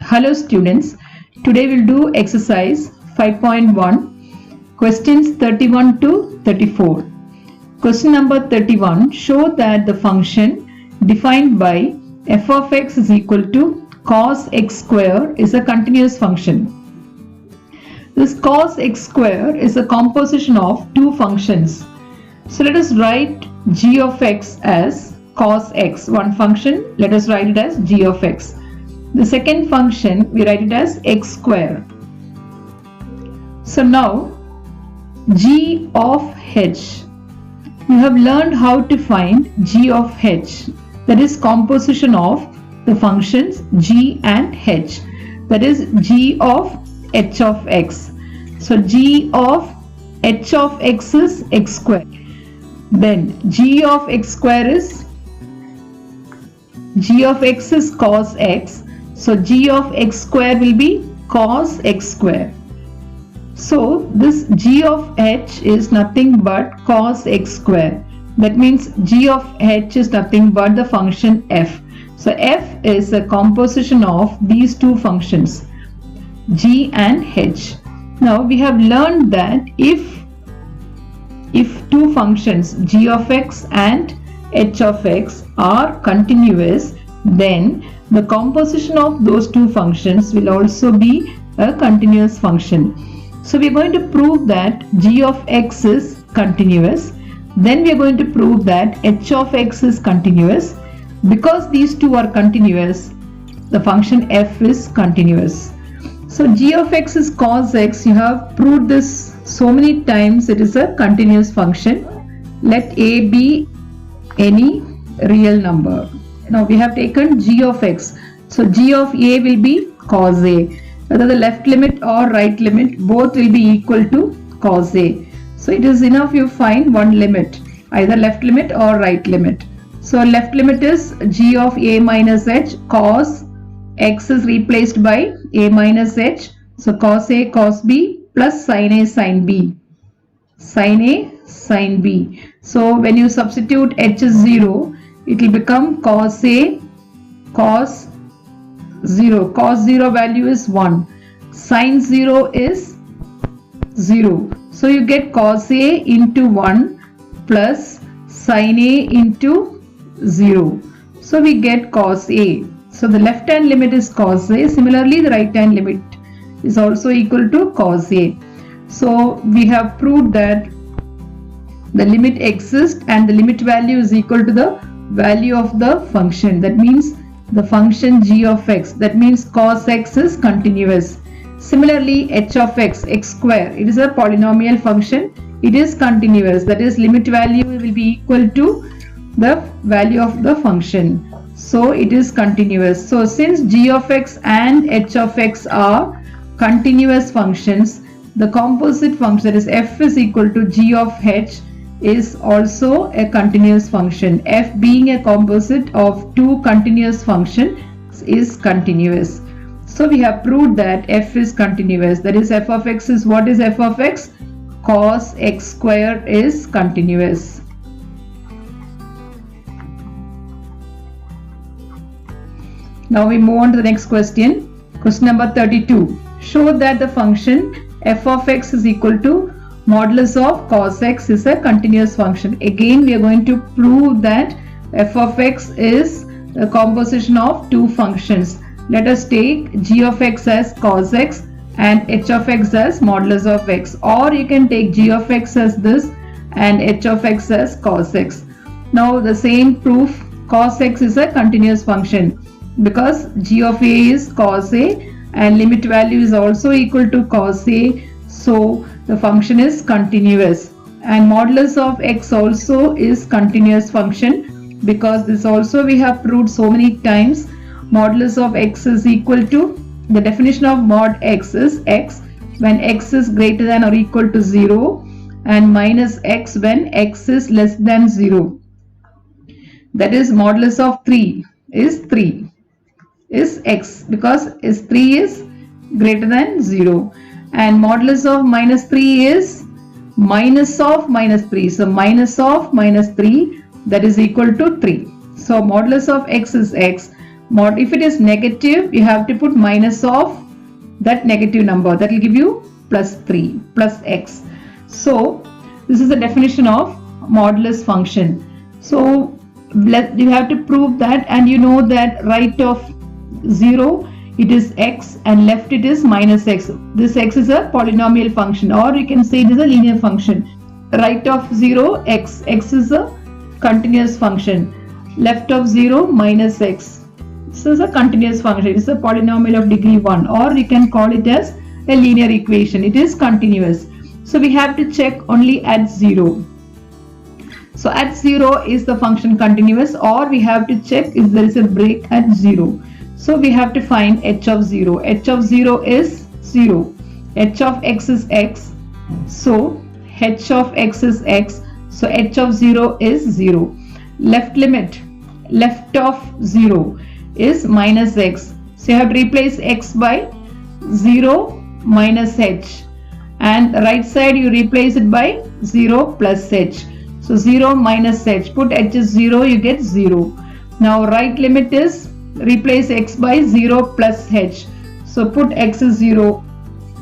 Hello students, today we'll do exercise 5.1 questions 31 to 34. Question number 31, show that the function defined by f of x is equal to cos x square is a continuous function. This cos x square is a composition of two functions. So let us write g of x as cos x, one function, let us write it as g of x. The second function, we write it as x square. So now, g of h. You have learned how to find g of h. That is composition of the functions g and h. That is g of h of x. So g of h of x is x square. Then g of x square is g of x is cos x. So g of x square will be cos x square. So this g of h is nothing but cos x square. That means g of h is nothing but the function f. So f is a composition of these two functions, g and h. Now we have learned that if two functions g of x and h of x are continuous, then the composition of those two functions will also be a continuous function. So we are going to prove that g of x is continuous. Then we are going to prove that h of x is continuous. Because these two are continuous, the function f is continuous. So g of x is cos x. You have proved this so many times. It is a continuous function. Let a be any real number. Now we have taken g of x. So g of a will be cos a. Whether the left limit or right limit, both will be equal to cos a. So it is enough you find one limit, either left limit or right limit. So left limit is g of a minus h. Cos x is replaced by a minus h. So cos a cos b plus sin a sin b. Sin a sin b. So when you substitute h is 0, it will become cos a cos 0. Cos 0 value is 1. Sin 0 is 0. So you get cos a into 1 plus sin a into 0. So we get cos a. So the left hand limit is cos a. Similarly, the right hand limit is also equal to cos a. So we have proved that the limit exists and the limit value is equal to the value of the function. That means the function g of x. That means cos x is continuous. Similarly, h of x, x square, it is a polynomial function. It is continuous. That is, limit value will be equal to the value of the function. So it is continuous. So since g of x and h of x are continuous functions, the composite function, that is f is equal to g of h, is also a continuous function. F being a composite of two continuous functions is continuous. So we have proved that f is continuous. That is, f of x is, what is f of x? Cos x square is continuous. Now we move on to the next question. Question number 32. Show that the function f of x is equal to modulus of cos x is a continuous function. Again, we are going to prove that f of x is a composition of two functions. Let us take g of x as cos x and h of x as modulus of x. Or you can take g of x as this and h of x as cos x. Now the same proof, cos x is a continuous function because g of a is cos a and limit value is also equal to cos a. So the function is continuous, and modulus of x also is continuous function because this also we have proved so many times. Modulus of x is equal to, the definition of mod x is x when x is greater than or equal to 0 and minus x when x is less than 0. That is, modulus of 3 is x because 3 is greater than 0. And modulus of minus 3 is minus of minus 3. So minus of minus 3, that is equal to 3. So modulus of x is x. If it is negative, you have to put minus of that negative number. That will give you plus 3 plus x. So this is the definition of modulus function. So you have to prove that, and you know that right of 0 it is x and left it is minus x. This x is a polynomial function, or you can say it is a linear function. Right of 0 x is a continuous function, left of 0 minus x. This is a continuous function. It is a polynomial of degree 1, or you can call it as a linear equation. It is continuous. So we have to check only at 0. So at 0 is the function continuous, or we have to check if there is a break at 0. So we have to find h of 0. h of 0 is 0. h of x is x. So h of x is x. So h of 0 is 0. Left limit, left of 0 is minus x. So you have to replace x by 0 minus h. And right side you replace it by 0 plus h. So 0 minus h. Put h is 0, you get 0. Now right limit is replace x by 0 plus h. So put x is 0,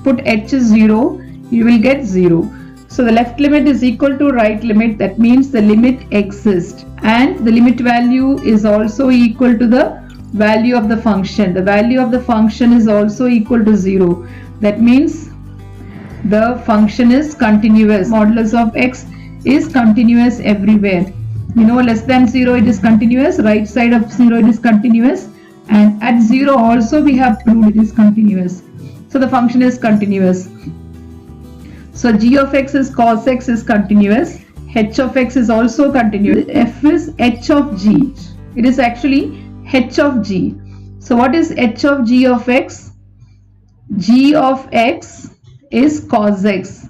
put h is 0, you will get 0. So the left limit is equal to right limit. That means the limit exists, and the limit value is also equal to the value of the function. The value of the function is also equal to 0. That means the function is continuous. Modulus of x is continuous everywhere. You know, less than 0 it is continuous, right side of 0 it is continuous, and at 0 also we have proved it is continuous. So the function is continuous. So g of x is cos x is continuous. H of x is also continuous. F is h of g. It is actually h of g. So what is h of g of x? G of x is cos x.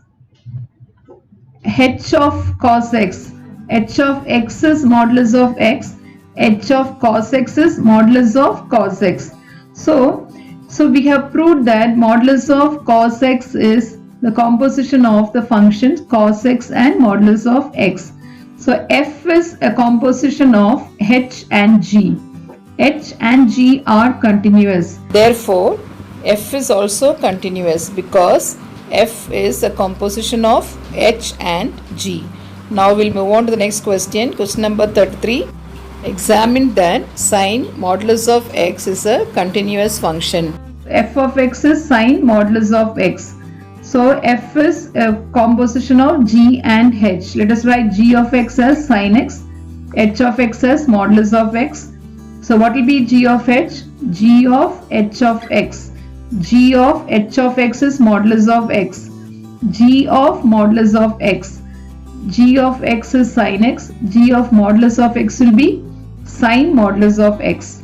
H of cos x. H of x is modulus of x. H of cos x is modulus of cos x. So we have proved that modulus of cos x is the composition of the functions cos x and modulus of x. So f is a composition of h and g. H and g are continuous. Therefore, f is also continuous because f is a composition of h and g. Now we'll move on to the next question. Question number 33. Examine that sine modulus of x is a continuous function. F of x is sine modulus of x. So f is a composition of g and h. Let us write g of x as sine x, h of x as modulus of x. So what will be g of h? G of h of x. G of h of x is modulus of x. G of modulus of x. G of x is sine x. G of modulus of x will be sine modulus of x.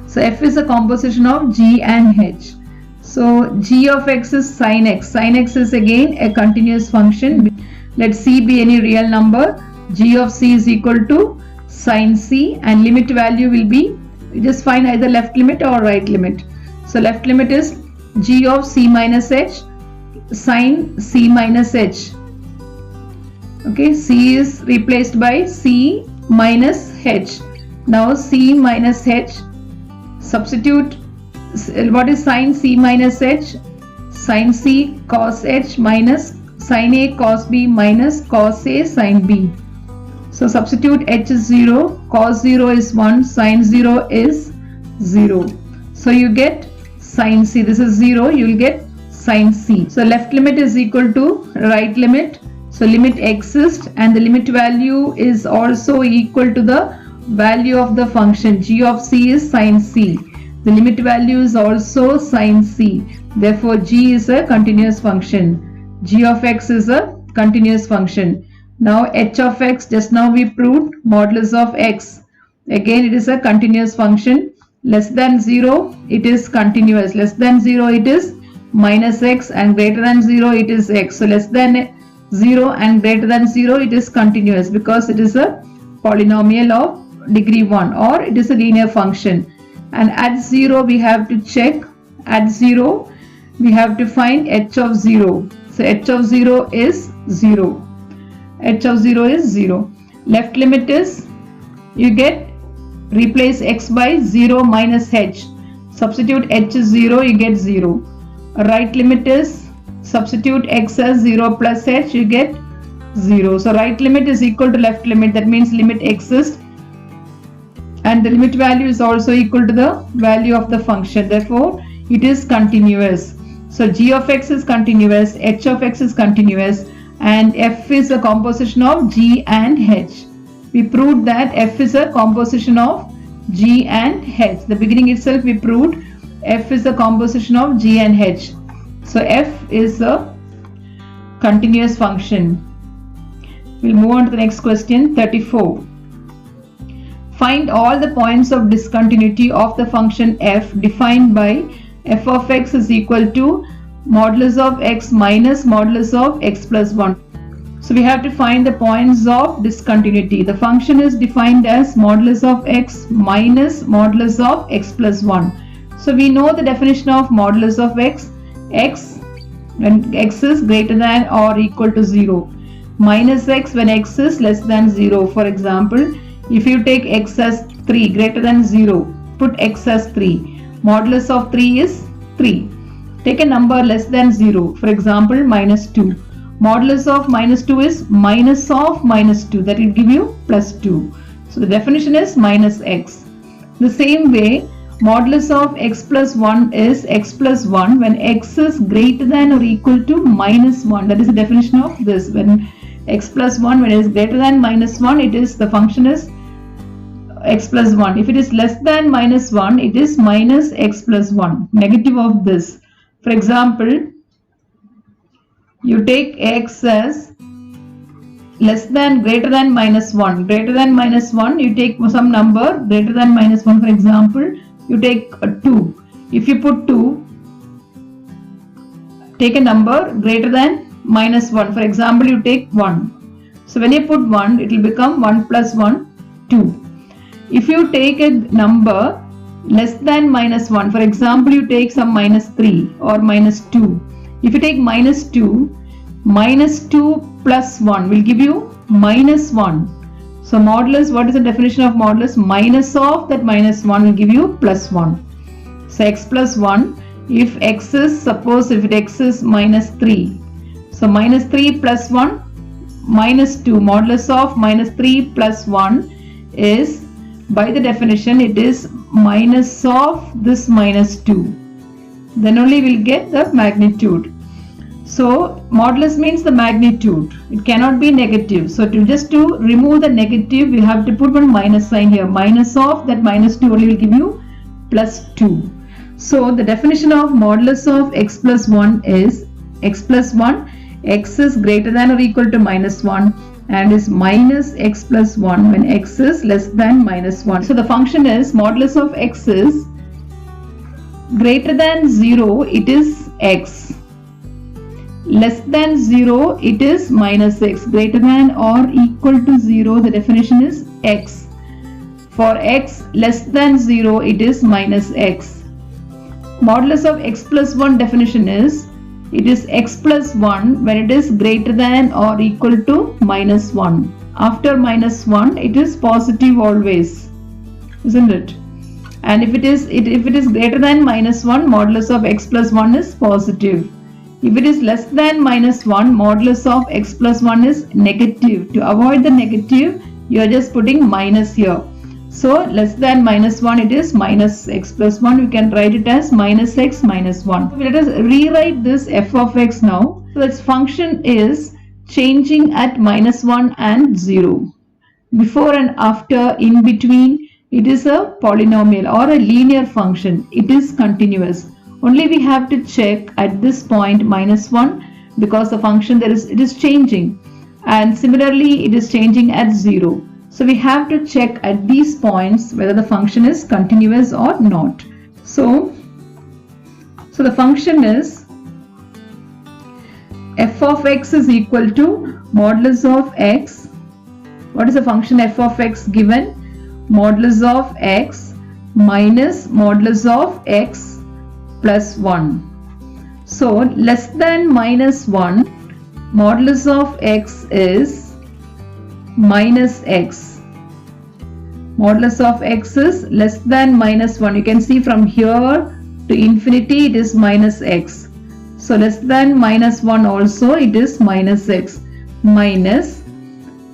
So f is a composition of g and h. So g of x is sine x. Sine x is again a continuous function. Let c be any real number. G of c is equal to sine c, and limit value will be, just find either left limit or right limit. So left limit is g of c minus h sine c minus h. Okay, c is replaced by c minus h. Now c minus h, substitute what is sine c minus h? Sine c cos h minus sine a cos b minus cos a sine b. So substitute h is 0, cos 0 is 1, sine 0 is 0. So you get sine c. This is 0, you will get sine c. So left limit is equal to right limit. So limit exists, and the limit value is also equal to the value of the function. G of c is sine c. The limit value is also sine c. Therefore g is a continuous function. G of x is a continuous function. Now h of x, just now we proved modulus of x. Again it is a continuous function. Less than 0 it is continuous. Less than 0 it is minus x, and greater than 0 it is x. So less than 0 and greater than 0 it is continuous because it is a polynomial of degree 1, or it is a linear function. And at 0 we have to check. At 0 we have to find h of 0. So h of 0 is 0. H of 0 is 0. Left limit is, you get Replace x by 0 minus h. Substitute h is 0, you get 0. Right limit is, substitute x as 0 plus h, you get 0. So right limit is equal to left limit, that means limit exists, and the limit value is also equal to the value of the function. Therefore, it is continuous. So g of x is continuous, h of x is continuous, and f is a composition of g and h. We proved that f is a composition of g and h. The beginning itself we proved f is a composition of g and h. So f is a continuous function. We'll move on to the next question, 34. Find all the points of discontinuity of the function f defined by f of x is equal to modulus of x minus modulus of x plus 1. So we have to find the points of discontinuity. The function is defined as modulus of x minus modulus of x plus 1. So we know the definition of modulus of x. X when x is greater than or equal to 0. Minus x when x is less than 0. For example, if you take x as 3 greater than 0, put x as 3. Modulus of 3 is 3. Take a number less than 0. For example, minus 2. Modulus of minus 2 is minus of minus 2. That will give you plus 2. So the definition is minus x. The same way, modulus of x plus 1 is x plus 1 when x is greater than or equal to minus 1. That is the definition of this. When x plus 1, when it is greater than minus 1, it is, the function is x plus 1. If it is less than minus 1, it is minus x plus 1. Negative of this. For example, you take x as less than greater than minus 1. Greater than minus 1, you take some number greater than minus 1. For example, you take 2. If you put 2, take a number greater than minus 1. For example, you take 1. So when you put 1, it will become 1 plus 1, 2. If you take a number less than minus 1, for example, you take some minus 3 or minus 2. If you take minus 2 plus 1 will give you minus 1. So modulus, what is the definition of modulus? Minus of that minus 1 will give you plus 1. So x plus 1, if x is, suppose if x is minus 3. So minus 3 plus 1, minus 2. Modulus of minus 3 plus 1 is, by the definition, it is minus of this minus 2. Then only we'll get the magnitude. So modulus means the magnitude. It cannot be negative. So just to remove the negative, we have to put one minus sign here. Minus of that minus 2 only will give you plus 2. So the definition of modulus of x plus 1 is x plus 1, x is greater than or equal to minus 1, and is minus x plus 1 when x is less than minus 1. So the function is modulus of x is greater than 0, it is x. Less than 0, it is minus x. Greater than or equal to 0, the definition is x. For x less than 0, it is minus x. Modulus of x plus 1 definition is, it is x plus 1 when it is greater than or equal to minus 1. After minus 1, it is positive always, isn't it? And if it is greater than minus 1, modulus of x plus 1 is positive. If it is less than minus 1, modulus of x plus 1 is negative. To avoid the negative, you are just putting minus here. So less than minus 1, it is minus x plus 1. We can write it as minus x minus 1. Let us rewrite this f of x now. So its function is changing at minus 1 and 0. Before and after, in between, it is a polynomial or a linear function. It is continuous. Only we have to check at this point minus 1 because the function it is changing, and similarly it is changing at 0. So we have to check at these points whether the function is continuous or not. So the function is f of x is equal to modulus of x. What is the function f of x given? Modulus of x minus modulus of x plus 1. So less than minus 1, modulus of x is minus x. Modulus of x is less than minus 1. You can see from here to infinity it is minus x. So less than minus 1 also it is minus x. Minus,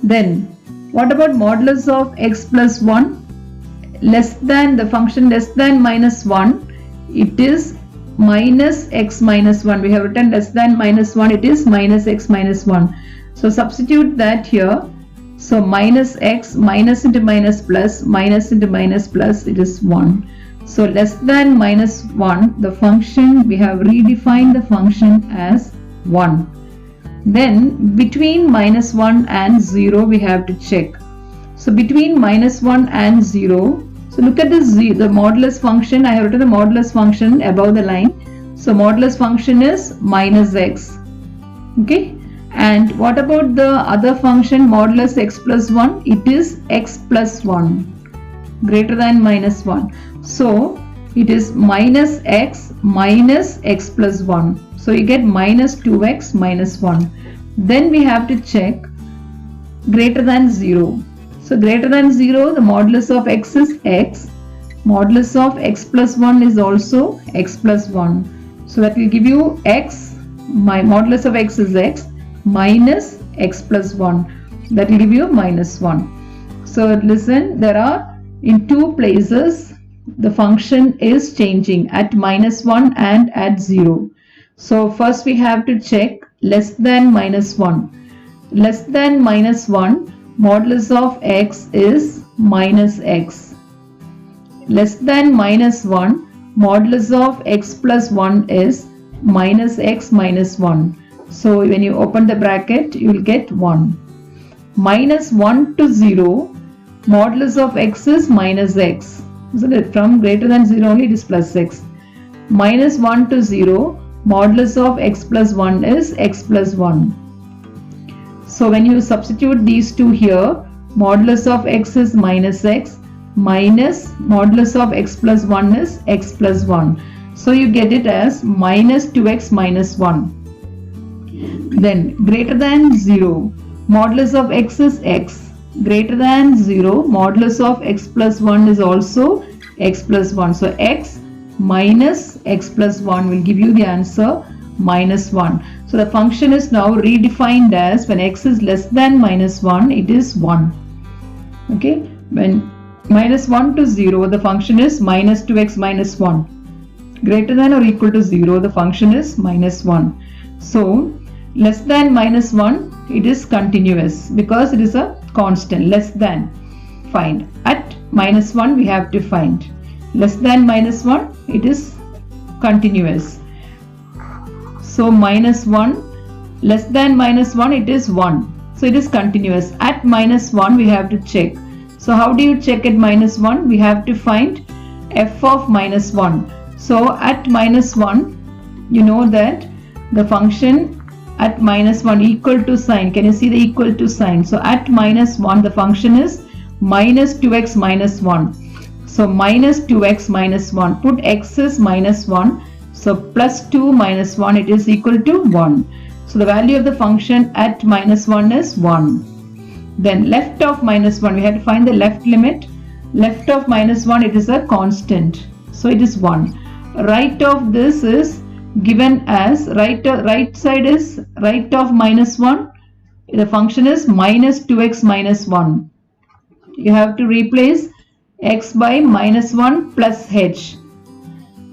then what about modulus of x plus 1? Less than, the function less than minus 1, it is minus x minus 1. We have written less than minus 1, it is minus x minus 1. So substitute that here. So minus x, minus into minus plus, minus into minus plus, it is 1. So less than minus 1, the function, we have redefined the function as 1. Then between minus 1 and 0 we have to check. So between minus 1 and 0, so look at this, the modulus function. I have written the modulus function above the line. So modulus function is minus x. Okay. And what about the other function modulus x plus 1? It is x plus 1 greater than minus 1. So it is minus x plus 1. So you get minus 2x minus 1. Then we have to check greater than 0. So greater than 0, the modulus of x is x. Modulus of x plus 1 is also x plus 1. So that will give you x, my modulus of x is x minus x plus 1. That will give you minus 1. So listen, there are in two places the function is changing, at minus 1 and at 0. So first we have to check less than minus 1. Less than minus 1, modulus of x is minus x. Less than minus 1, modulus of x plus 1 is minus x minus 1. So when you open the bracket, you will get 1. Minus 1 to 0, modulus of x is minus x. So that from greater than 0 only it is plus x. Minus 1 to 0, modulus of x plus 1 is x plus 1. So when you substitute these two here, modulus of x is minus x minus modulus of x plus 1 is x plus 1. So you get it as minus 2x minus 1. Then greater than 0, modulus of x is x. Greater than 0, modulus of x plus 1 is also x plus 1. So x minus x plus 1 will give you the answer minus 1. So the function is now redefined as when x is less than minus 1, it is 1. Okay, when minus 1 to 0, the function is minus 2x minus 1. Greater than or equal to 0, the function is minus 1. So less than minus 1, it is continuous because it is a constant. Less than, find. At minus 1 we have to find. Less than minus 1, it is continuous. So minus 1, less than minus 1, it is 1. So it is continuous. At minus 1 we have to check. So how do you check at minus 1? We have to find f of minus 1. So at minus 1, you know that the function at minus 1 equal to sign. Can you see the equal to sign? So at minus 1, the function is minus 2x minus 1. So minus 2x minus 1. Put x is minus 1. So plus 2 minus 1, it is equal to 1. So the value of the function at minus 1 is 1. Then left of minus 1, we have to find the left limit. Left of minus 1, it is a constant. So it is 1. Right of this is given as right side is right of minus 1. The function is minus 2x minus 1. You have to replace x by minus 1 plus h.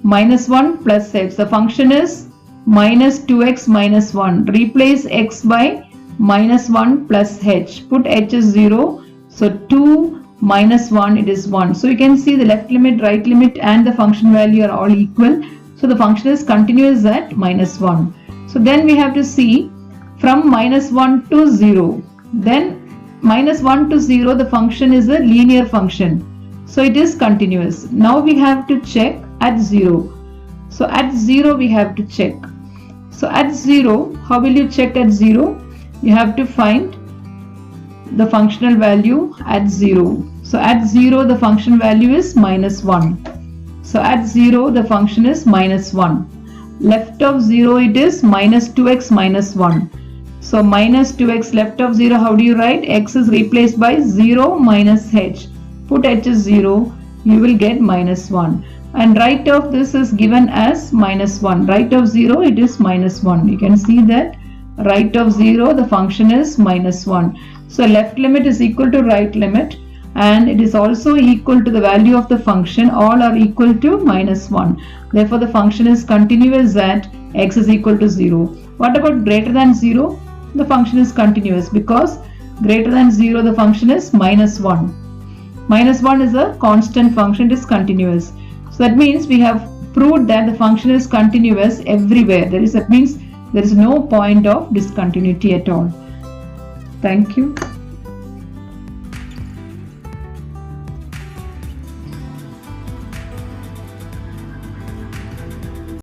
Minus 1 plus h. The function is minus 2x minus 1. Replace x by minus 1 plus h. Put h is 0. So 2 minus 1, it is 1. So you can see the left limit, right limit and the function value are all equal. So the function is continuous at minus 1. So then we have to see from minus 1 to 0. Then minus 1 to 0, the function is a linear function. So it is continuous. Now we have to check at 0. So at 0 we have to check. So at 0, how will you check at 0? You have to find the functional value at 0. So at 0, the function value is minus 1. So at 0, the function is minus 1. Left of 0, it is minus 2x minus 1. So minus 2x left of 0, how do you write? X is replaced by 0 minus h. put h is 0, you will get minus 1. And right of this is given as minus 1. Right of 0, it is minus 1. You can see that right of 0, the function is minus 1. So left limit is equal to right limit, and it is also equal to the value of the function. All are equal to minus 1. Therefore, the function is continuous at x is equal to 0. What about greater than 0? The function is continuous because greater than 0, the function is minus 1. Minus 1 is a constant function, it is continuous. So that means we have proved that the function is continuous everywhere. That means there is no point of discontinuity at all. Thank you.